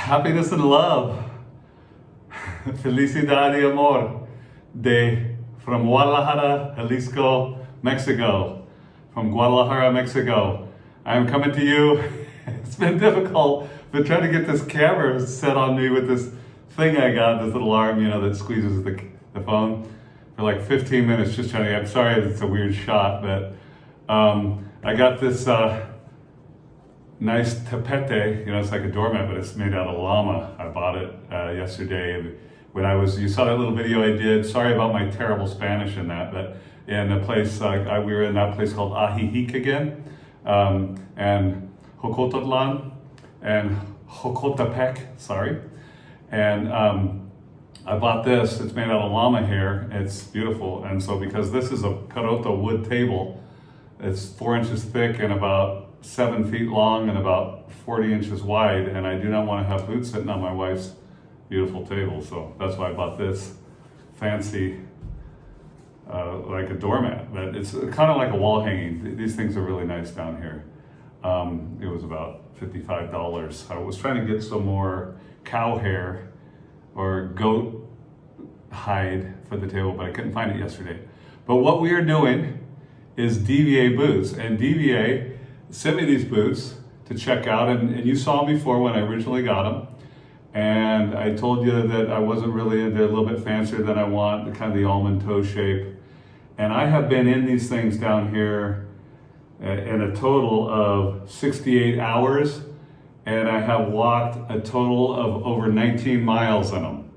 Happiness and love. Felicidad y amor. From Guadalajara, Jalisco, Mexico. From Guadalajara, Mexico. I am coming to you. It's been difficult, but trying to get this camera set on me with this thing I got, this little arm, that squeezes the phone for like 15 minutes just trying to, I'm sorry it's a weird shot, but I got this nice tapete, it's like a doormat, but it's made out of llama. I bought it yesterday when you saw that little video I did. Sorry about my terrible Spanish in that, but in a place, we were in that place called Ajijic again, and Jocototlan, and Jocotepec, sorry. And I bought this, it's made out of llama hair, it's beautiful. And so because this is a carota wood table, it's 4 inches thick and about 7 feet long and about 40 inches wide, and I do not want to have boots sitting on my wife's beautiful table, so that's why I bought this fancy, like a doormat, but it's kind of like a wall hanging. These things are really nice down here. It was about $55. I was trying to get some more cow hair or goat hide for the table, but I couldn't find it yesterday. But what we are doing is Dievier boots, and Dievier sent me these boots to check out, and you saw them before when I originally got them, and I told you that I wasn't really, they're a little bit fancier than I want, kind of the almond toe shape, and I have been in these things down here in a total of 68 hours, and I have walked a total of over 19 miles in them.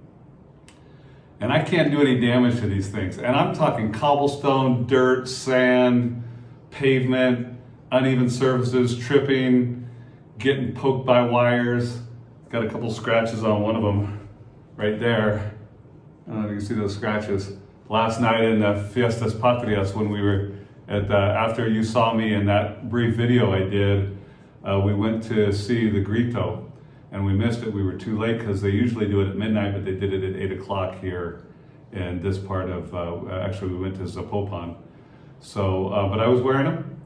And I can't do any damage to these things. And I'm talking cobblestone, dirt, sand, pavement, uneven surfaces, tripping, getting poked by wires. Got a couple scratches on one of them right there. I don't know if you can see those scratches. Last night in the Fiestas Patrias, when we were after you saw me in that brief video I did, we went to see the Grito, and we missed it. We were too late because they usually do it at midnight, but they did it at 8 o'clock here in this part of, actually we went to Zapopan. So, but I was wearing them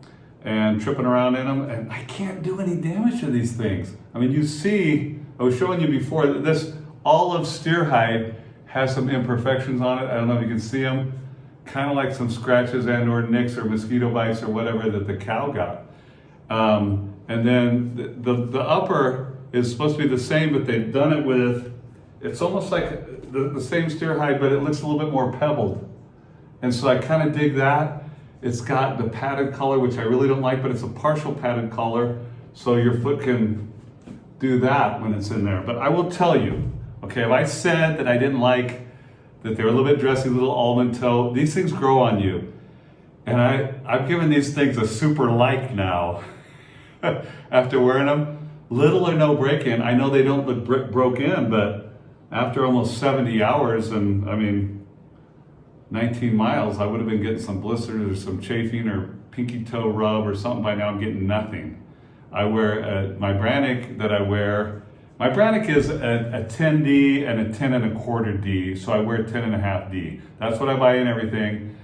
and tripping around in them, and I can't do any damage to these things. I mean, you see, I was showing you before, this olive steer hide has some imperfections on it. I don't know if you can see them. Kind of like some scratches and or nicks or mosquito bites or whatever that the cow got. And then the upper is supposed to be the same, but they've done it with, it's almost like the same steer hide, but it looks a little bit more pebbled. And so I kind of dig that. It's got the padded collar, which I really don't like, but it's a partial padded collar, so your foot can do that when it's in there. But I will tell you, okay, if I said that I didn't like that they're a little bit dressy, little almond toe, these things grow on you. And I've given these things a super like now. After wearing them, little or no break-in. I know they don't look broke in, but after almost 70 hours and 19 miles, I would have been getting some blisters or some chafing or pinky toe rub or something. By now I'm getting nothing. I wear my Brannick that I wear. My Brannick is a 10D and a 10 1/4 D, so I wear 10 1/2 D. That's what I buy in everything.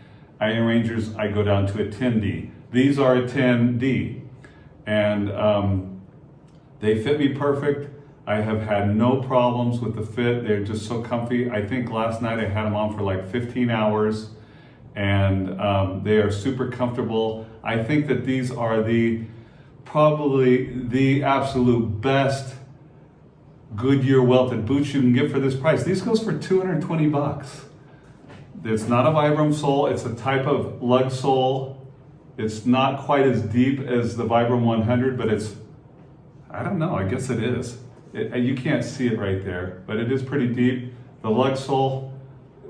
In Rangers, I go down to a 10D. These are a 10D. And they fit me perfect. I have had no problems with the fit. They're just so comfy. I think last night I had them on for like 15 hours, and they are super comfortable. I think that these are probably the absolute best Goodyear welted boots you can get for this price. These goes for 220 bucks. It's not a Vibram sole. It's a type of lug sole. It's not quite as deep as the Vibram 100, but it's, I don't know, I guess it is. You can't see it right there, but it is pretty deep. The lug sole,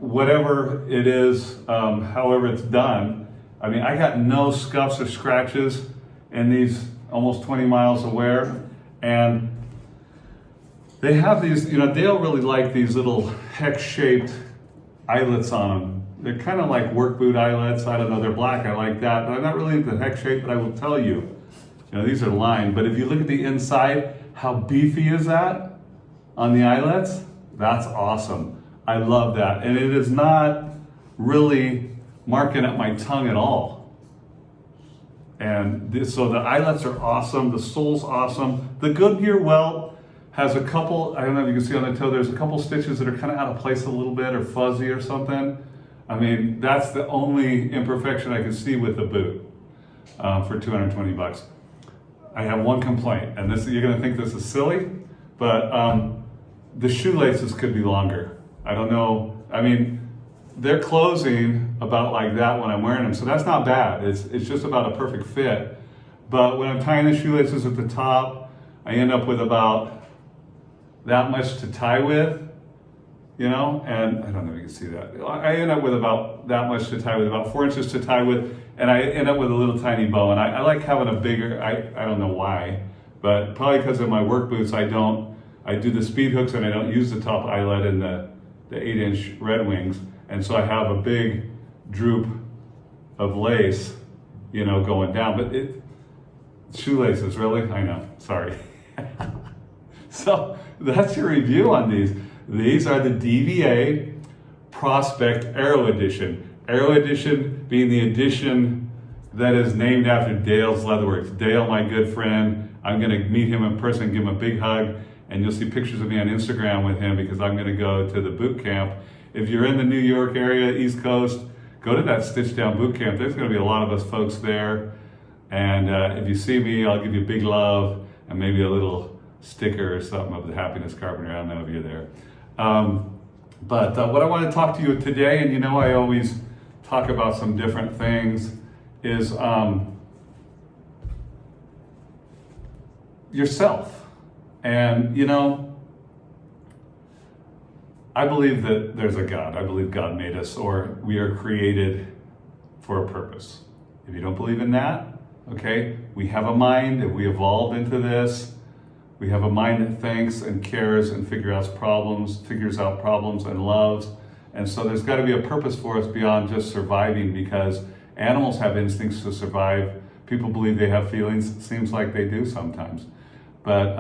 whatever it is, however it's done, I mean, I got no scuffs or scratches in these almost 20 miles of wear. And they have these, Dale really like these little hex-shaped eyelets on them. They're kind of like work boot eyelets. I don't know, they're black, I like that. But I'm not really into the hex shape, but I will tell you, these are lined. But if you look at the inside, how beefy is that on the eyelets? That's awesome. I love that. And it is not really marking up my tongue at all. And so the eyelets are awesome. The sole's awesome. The Goodyear welt has a couple, I don't know if you can see on the toe, there's a couple stitches that are kind of out of place a little bit or fuzzy or something. I mean, that's the only imperfection I can see with the boot for 220 bucks. I have one complaint, and this, you're gonna think this is silly, but the shoelaces could be longer. I don't know, I mean, they're closing about like that when I'm wearing them, so that's not bad. It's just about a perfect fit. But when I'm tying the shoelaces at the top, I end up with about that much to tie with, you know, and I don't know if you can see that. I end up with about that much to tie with, about 4 inches to tie with, and I end up with a little tiny bow. And I like having a bigger, I don't know why, but probably because of my work boots, I do the speed hooks and I don't use the top eyelet in the 8-inch Red Wings. And so I have a big droop of lace, you know, going down, but shoelaces, really? I know, sorry. So that's your review on these. These are the Dievier Prospect Aero Edition. Aero Edition being the edition that is named after Dale's Leatherworks. Dale, my good friend, I'm gonna meet him in person, give him a big hug, and you'll see pictures of me on Instagram with him because I'm gonna go to the boot camp. If you're in the New York area, East Coast, go to that Stitch Down boot camp. There's gonna be a lot of us folks there. And if you see me, I'll give you big love and maybe a little sticker or something of the Happiness Carpenter. I don't know if you're there. But what I want to talk to you today, and you know I always talk about some different things, is yourself. And you know, I believe that there's a God. I believe God made us, or we are created for a purpose. If you don't believe in that, okay, we have a mind. If we evolved into this, we have a mind that thinks and cares and figures out problems and loves. And so there's got to be a purpose for us beyond just surviving, because animals have instincts to survive. People believe they have feelings. It seems like they do sometimes. But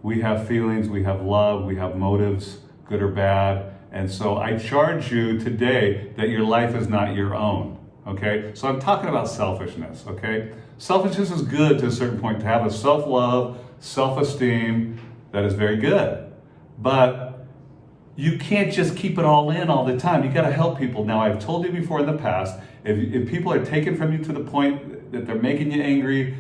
we have feelings, we have love, we have motives, good or bad. And so I charge you today that your life is not your own. Okay, so I'm talking about selfishness, okay? Selfishness is good to a certain point, to have a self-love, self-esteem that is very good. But you can't just keep it all in all the time. You gotta help people. Now, I've told you before in the past, if people are taken from you to the point that they're making you angry,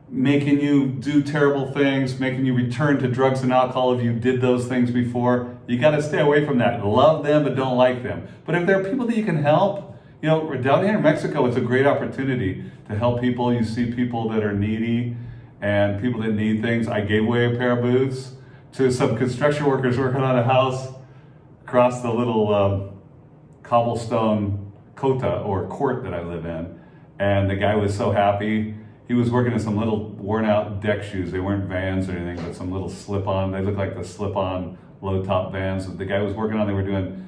making you do terrible things, making you return to drugs and alcohol if you did those things before, you gotta stay away from that. Love them, but don't like them. But if there are people that you can help, you know, down here in Mexico, it's a great opportunity to help people. You see people that are needy and people that need things. I gave away a pair of boots to some construction workers working on a house across the little cobblestone cota or court that I live in. And the guy was so happy. He was working in some little worn out deck shoes. They weren't Vans or anything, but some little slip-on. They looked like the slip-on low-top Vans that the guy was working on. They were doing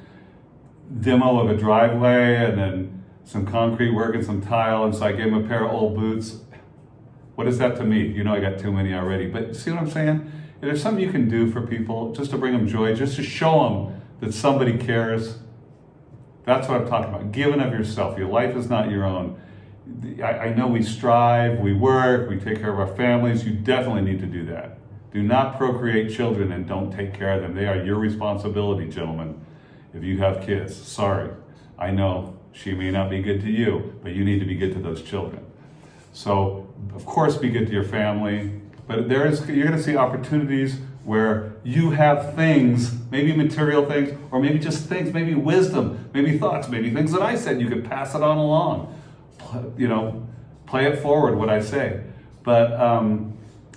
demo of a driveway and then some concrete work and some tile, and so I gave him a pair of old boots. What is that to me? You know I got too many already, but see what I'm saying? If there's something you can do for people just to bring them joy, just to show them that somebody cares, that's what I'm talking about. Giving of yourself. Your life is not your own. I know we strive, we work, we take care of our families. You definitely need to do that. Do not procreate children and don't take care of them. They are your responsibility, gentlemen. If you have kids, sorry. I know she may not be good to you, but you need to be good to those children. So, of course, be good to your family, but you're gonna see opportunities where you have things, maybe material things, or maybe just things, maybe wisdom, maybe thoughts, maybe things that I said, you could pass it on along. You know, play it forward, what I say. But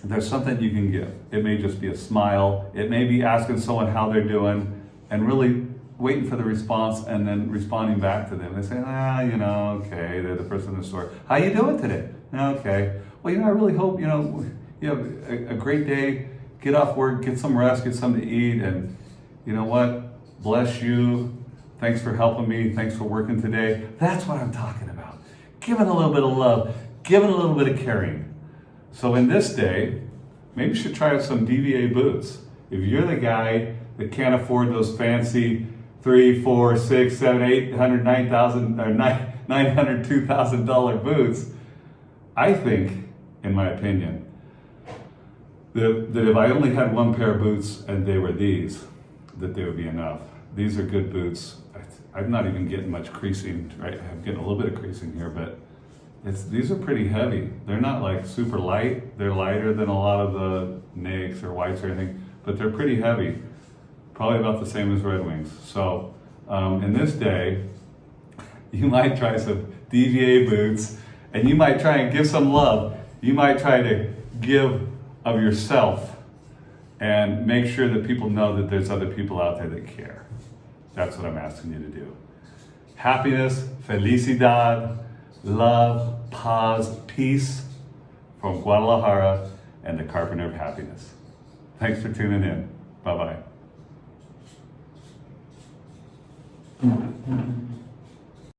there's something you can give. It may just be a smile. It may be asking someone how they're doing and really waiting for the response and then responding back to them. They say, you know, okay, they're the person in the store. How you doing today? Okay. Well, you know, I really hope, you know, you have a great day. Get off work, get some rest, get something to eat, and you know what? Bless you. Thanks for helping me. Thanks for working today. That's what I'm talking about. Giving a little bit of love, giving a little bit of caring. So in this day, maybe you should try out some Dievier boots. If you're the guy that can't afford those fancy $300, $400, $600, $700, $800, $9,000 or $902,000 boots, I think, in my opinion, that if I only had one pair of boots and they were these, that they would be enough. These are good boots. I'm not even getting much creasing, right? I'm getting a little bit of creasing here, but these are pretty heavy. They're not like super light. They're lighter than a lot of the Nakes or Whites or anything, but they're pretty heavy. Probably about the same as Red Wings. So in this day, you might try some Dievier boots and you might try and give some love. You might try to give of yourself and make sure that people know that there's other people out there that care. That's what I'm asking you to do. Happiness, felicidad, love, paz, peace from Guadalajara and the Carpenter of Happiness. Thanks for tuning in. Bye-bye.